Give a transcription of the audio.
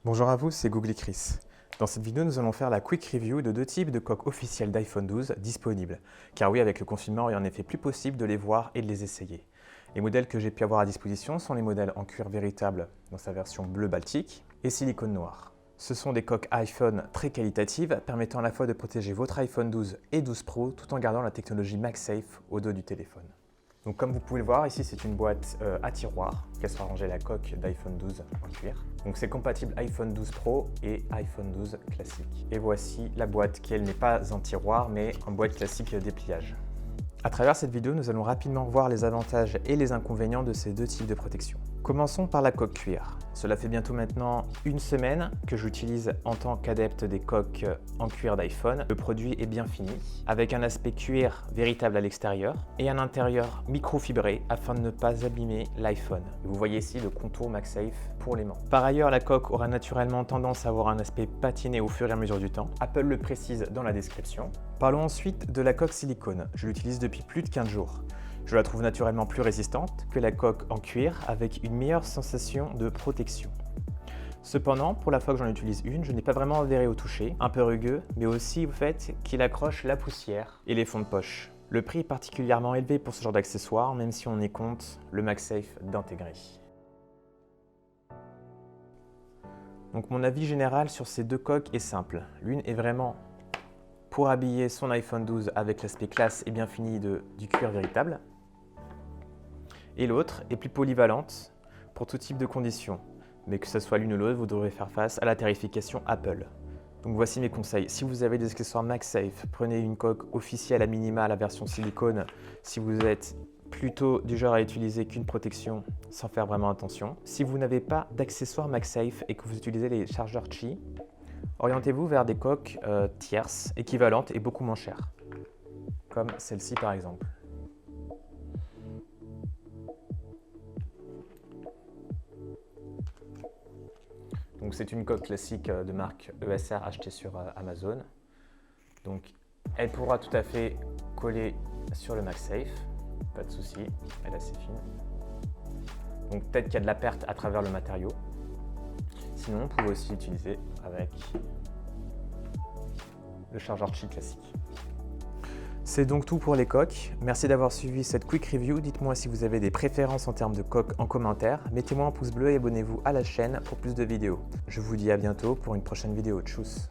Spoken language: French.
Bonjour à vous, c'est Google Chris. Dans cette vidéo, nous allons faire la quick review de deux types de coques officielles d'iPhone 12 disponibles. Car oui, avec le confinement, il est en effet plus possible de les voir et de les essayer. Les modèles que j'ai pu avoir à disposition sont les modèles en cuir véritable dans sa version bleu baltique et silicone noir. Ce sont des coques iPhone très qualitatives permettant à la fois de protéger votre iPhone 12 et 12 Pro tout en gardant la technologie MagSafe au dos du téléphone. Donc comme vous pouvez le voir, ici c'est une boîte à tiroir qui sera rangée la coque d'iPhone 12 en cuir. Donc c'est compatible iPhone 12 Pro et iPhone 12 classique. Et voici la boîte qui elle n'est pas en tiroir mais en boîte classique dépliage. À travers cette vidéo, nous allons rapidement voir les avantages et les inconvénients de ces deux types de protection. Commençons par la coque cuir. Cela fait bientôt maintenant une semaine que j'utilise en tant qu'adepte des coques en cuir d'iPhone. Le produit est bien fini, avec un aspect cuir véritable à l'extérieur et un intérieur microfibré afin de ne pas abîmer l'iPhone. Vous voyez ici le contour MagSafe pour l'aimant. Par ailleurs, la coque aura naturellement tendance à avoir un aspect patiné au fur et à mesure du temps. Apple le précise dans la description. Parlons ensuite de la coque silicone. Je l'utilise depuis plus de 15 jours. Je la trouve naturellement plus résistante que la coque en cuir avec une meilleure sensation de protection. Cependant, pour la fois que j'en utilise une, je n'ai pas vraiment adhéré au toucher, un peu rugueux, mais aussi au fait qu'il accroche la poussière et les fonds de poche. Le prix est particulièrement élevé pour ce genre d'accessoire, même si on y compte le MagSafe d'intégrer. Donc mon avis général sur ces deux coques est simple. L'une est vraiment pour habiller son iPhone 12 avec l'aspect classe et bien fini du cuir véritable. Et l'autre est plus polyvalente pour tout type de conditions. Mais que ce soit l'une ou l'autre, vous devrez faire face à la tarification Apple. Donc voici mes conseils. Si vous avez des accessoires MagSafe, prenez une coque officielle à minima, la version silicone, si vous êtes plutôt du genre à utiliser qu'une protection sans faire vraiment attention. Si vous n'avez pas d'accessoires MagSafe et que vous utilisez les chargeurs Qi, orientez-vous vers des coques tierces, équivalentes et beaucoup moins chères, comme celle-ci par exemple. Donc c'est une coque classique de marque ESR achetée sur Amazon. Donc elle pourra tout à fait coller sur le MagSafe, pas de souci, elle est assez fine. Donc peut-être qu'il y a de la perte à travers le matériau. Sinon, vous pouvez aussi l'utiliser avec le chargeur Qi classique. C'est donc tout pour les coques. Merci d'avoir suivi cette quick review. Dites-moi si vous avez des préférences en termes de coques en commentaire. Mettez-moi un pouce bleu et abonnez-vous à la chaîne pour plus de vidéos. Je vous dis à bientôt pour une prochaine vidéo. Tchuss!